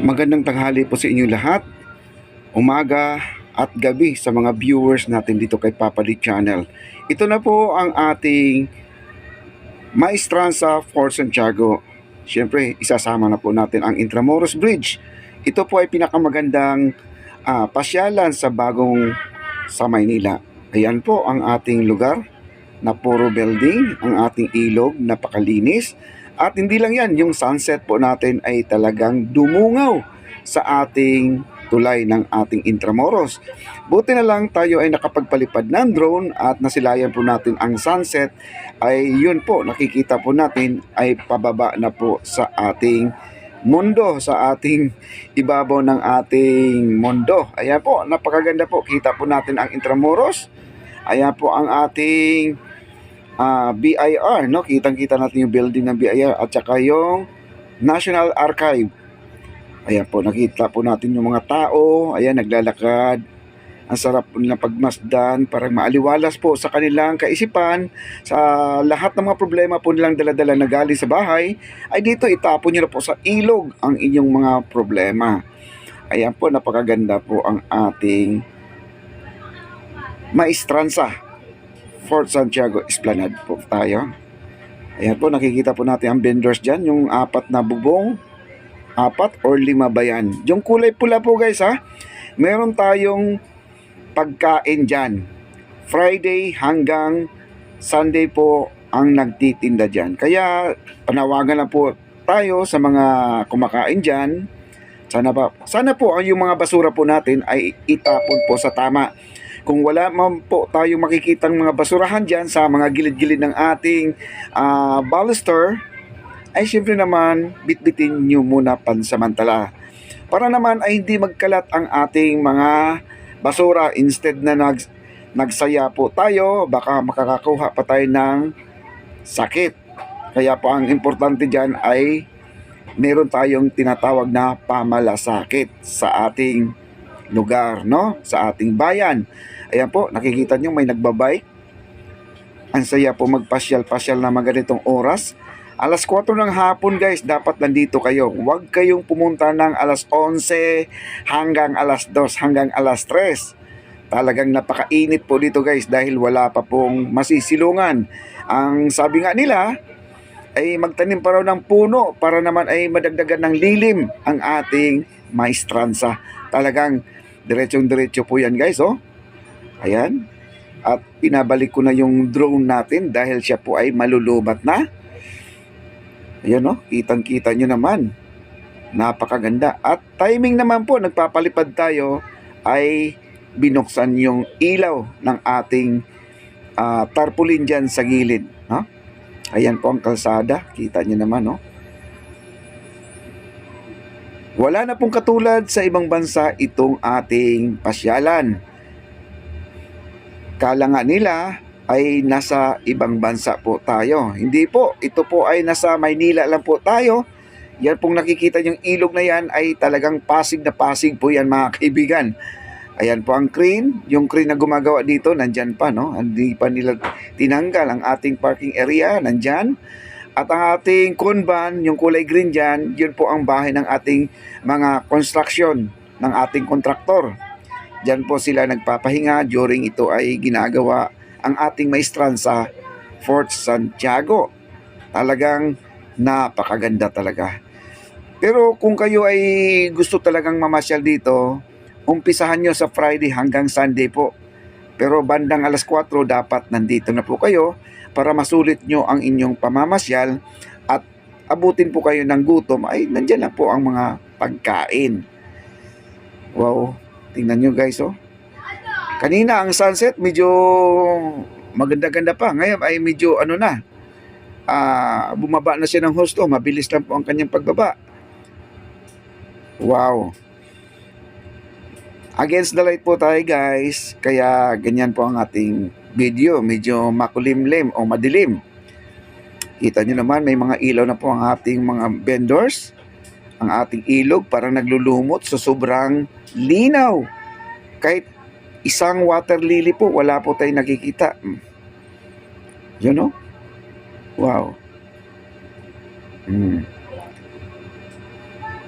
Magandang tanghali po sa inyo lahat, umaga at gabi sa mga viewers natin dito kay Papa D Channel. Ito na po ang ating Maestranza Fort Santiago. Siyempre, isasama na po natin ang Intramuros Bridge. Ito po ay pinakamagandang pasyalan sa bagong sa Maynila. Ayan po ang ating lugar na puro building, ang ating ilog, napakalinis. At hindi lang yan, yung sunset po natin ay talagang dumungaw sa ating tulay ng ating Intramuros. Buti na lang tayo ay nakapagpalipad ng drone at nasilayan po natin ang sunset, ay yun po, nakikita po natin ay pababa na po sa ating mundo, sa ating ibabaw ng ating mundo. Ayan po, napakaganda po, kita po natin ang Intramuros. Ayan po ang ating BIR, no? Kitang-kita natin yung building ng BIR at saka yung National Archive. Ayan po, nakita po natin yung mga tao, ayan, naglalakad. Ang sarap po nilang pagmasdan, parang maaliwalas po sa kanilang kaisipan, sa lahat ng mga problema po nilang daladala na galing sa bahay, ay dito itapon nyo na po sa ilog ang inyong mga problema. Ayan po, napakaganda po ang ating Maestranza Fort Santiago Esplanade po tayo. Ayan po, nakikita po natin ang vendors dyan, yung 4 na bubong, 4 or 5 ba yan? Yung kulay pula po guys ha, meron tayong pagkain dyan. Friday hanggang Sunday po ang nagtitinda dyan. Kaya panawagan lang po tayo sa mga kumakain dyan. Sana po ang yung mga basura po natin ay itapon po sa tama. Kung wala man po tayong makikitang mga basurahan dyan sa mga gilid-gilid ng ating baluster, ay siyempre naman bitbitin nyo muna pansamantala. Para naman ay hindi magkalat ang ating mga basura. Instead na nagsaya po tayo, baka makakakuha pa tayo ng sakit. Kaya po ang importante dyan ay meron tayong tinatawag na pamalasakit sa ating lugar, no? Sa ating bayan. Ayan po, nakikita nyo may nagbabike. Ang saya po magpasyal-pasyal na maganitong oras. Alas 4 ng hapon guys, dapat nandito kayo. Huwag kayong pumunta ng alas 11 hanggang alas 2 hanggang alas 3. Talagang napakainit po dito guys dahil wala pa pong masisilungan. Ang sabi nga nila ay magtanim pa raw ng puno para naman ay madagdagan ng lilim ang ating Maestranza. Talagang diretsong-diretso po yan guys, oh. Ayan. At pinabalik ko na yung drone natin dahil siya po ay malulubat na. Ayan, oh. Kitang-kita nyo naman. Napakaganda. At timing naman po, nagpapalipad tayo, ay binuksan yung ilaw ng ating tarpaulin dyan sa gilid. No? Ayan po ang kalsada. Kita nyo naman, no? Wala na pong katulad sa ibang bansa itong ating pasyalan. Kala nga nila ay nasa ibang bansa po tayo. Hindi po, ito po ay nasa Maynila lang po tayo. Yan pong nakikita yung ilog na yan ay talagang Pasig na Pasig po yan mga kaibigan. Ayan po ang crane, yung crane na gumagawa dito, nandyan pa, no? Hindi pa nila tinanggal ang ating parking area, nandyan. At ang ating kunban, yung kulay green dyan, yun po ang bahay ng ating mga construction, ng ating kontraktor. Diyan po sila nagpapahinga during ito ay ginagawa ang ating Maestranza Fort Santiago. Talagang napakaganda talaga. Pero kung kayo ay gusto talagang mamasyal dito, umpisahan nyo sa Friday hanggang Sunday po. Pero bandang alas 4 dapat nandito na po kayo para masulit nyo ang inyong pamamasyal at abutin po kayo ng gutom, ay nandyan lang po ang mga pagkain. Wow, tingnan nyo guys, oh. Kanina ang sunset medyo maganda-ganda pa. Ngayon ay medyo ano na, bumaba na siya ng husto. Mabilis lang po ang kanyang pagbaba. Wow. Against the light po tayo guys. Kaya ganyan po ang ating video. Medyo makulimlim o madilim. Kita nyo naman may mga ilaw na po ang ating mga vendors. Ang ating ilog parang naglulumot sa sobrang linaw. Kahit isang water lily po, wala po tayong nakikita. You know? Wow.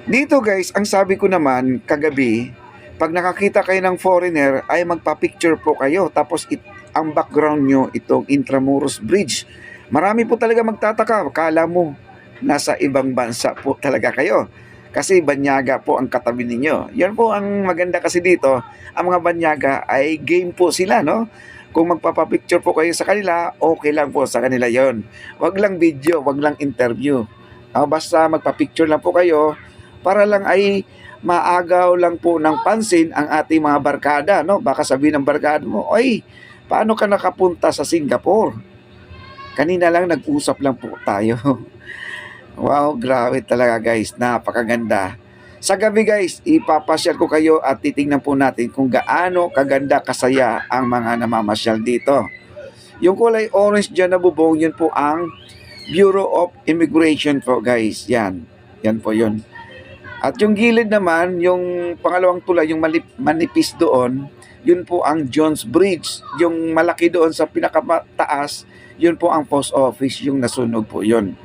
Dito guys, ang sabi ko naman kagabi, pag nakakita kayo ng foreigner ay magpa-picture po kayo tapos ang background nyo itong Intramuros Bridge. Marami po talaga magtataka, kala mo nasa ibang bansa po talaga kayo. Kasi banyaga po ang katabi ninyo. Yan po ang maganda kasi dito, ang mga banyaga ay game po sila, no? Kung magpapapicture po kayo sa kanila, okay lang po sa kanila yon. Wag lang video, wag lang interview. Basta magpapicture lang po kayo para lang ay maagaw lang po ng pansin ang ating mga barkada, no? Baka sabihin ng barkada mo, "Oy, paano ka nakapunta sa Singapore?" Kanina lang nag-usap lang po tayo. Wow, grabe talaga guys, napakaganda. Sa gabi guys, ipapasyal ko kayo at titingnan po natin kung gaano kaganda kasaya ang mga namamasyal dito. Yung kulay orange dyan na bubong, yun po ang Bureau of Immigration po guys. Yan, yan po yun. At yung gilid naman, yung pangalawang tulay, yung manipis doon, yun po ang Jones Bridge. Yung malaki doon sa pinakamataas, yun po ang post office, yung nasunog po yun.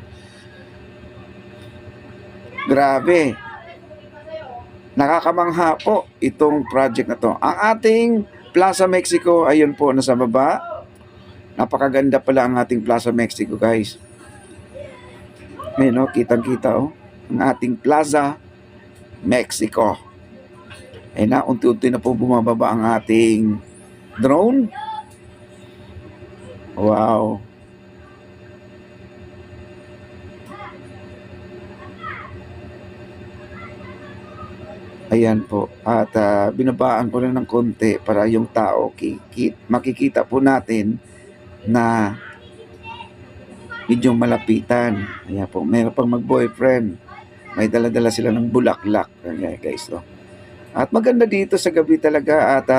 Grabe. Nakakamangha po itong project na to. Ang ating Plaza Mexico, ayun po nasa baba. Napakaganda pala ang ating Plaza Mexico guys. Ayun o, kitang-kita o. Ang ating Plaza Mexico. Ayun na, unti-unti na po bumababa ang ating drone. Wow. Ayan po. At binabaan ko lang ng konti para yung tao makikita po natin na medyo malapitan. Ayan po. Meron pang mag-boyfriend. May dala-dala sila ng bulaklak. Ayan guys. No? At maganda dito sa gabi talaga. At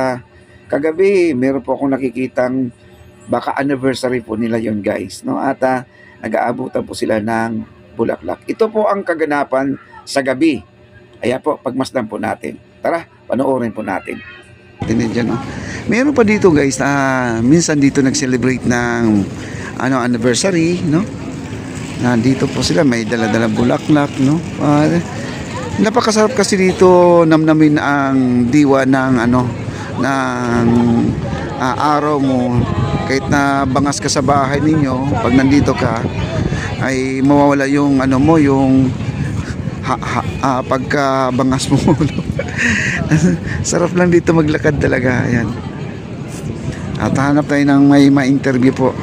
kagabi, meron po akong nakikitang baka anniversary po nila yon guys. No? At nag-aabutan po sila ng bulaklak. Ito po ang kaganapan sa gabi. Ayan po, pagmasdan po natin. Tara, panoorin po natin. Dyan, no? Meron pa dito guys, minsan dito nag-celebrate ng anniversary, no? Nandito po sila, may dala-dala bulaklak, no? Napakasarap kasi dito namnamin ang diwa ng araw mo. Kahit na bangas ka sa bahay ninyo, pag nandito ka, ay mawawala yung yung pagka bangas mo. Sarap lang dito maglakad talaga. Ayan. At hanap tayo ng may ma-interview po.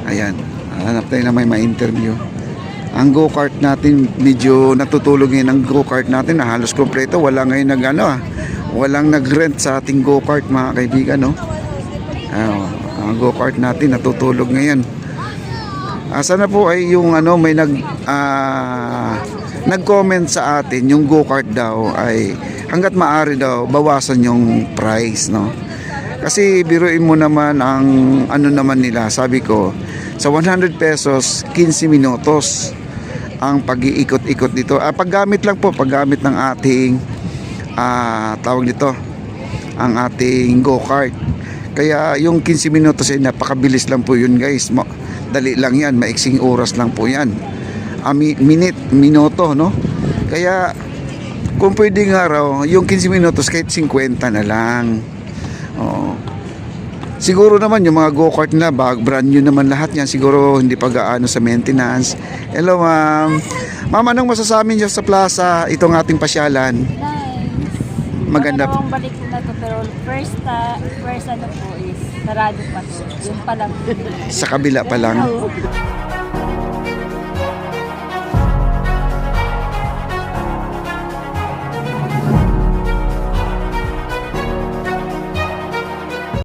Ayan. Hanap tayo ng may ma-interview. Ang go-kart natin, medyo natutulog ngayon ang go-kart natin na halos kompleto. Wala ngayon walang nag-rent sa ating go-kart mga kaibigan, no? Ang go-kart natin natutulog ngayon. Sana po ay yung may nag-comment sa atin yung go-kart daw ay hangga't maaari daw bawasan yung price, no? Kasi biruin mo naman ang naman nila, sabi ko sa 100 pesos 15 minutos ang pag-iikot-ikot dito. Paggamit lang po, paggamit ng ating tawag dito ang ating go-kart. Kaya yung 15 minutos ay napakabilis lang po yun guys. Dali lang yan, maiksing oras lang po yan. Minuto, no? Kaya kung pwede nga raw, yung 15 minutos kahit 50 na lang. Siguro naman yung mga go-kart na brand new naman lahat yan. Siguro hindi pa gaano sa maintenance. Hello ma'am. Ma'am, anong masasabi niyo sa plaza itong ating pasyalan? Maganda po. Balik na to, pero first po is sarado pa to. Yung pa lang. Sa kabila pa lang.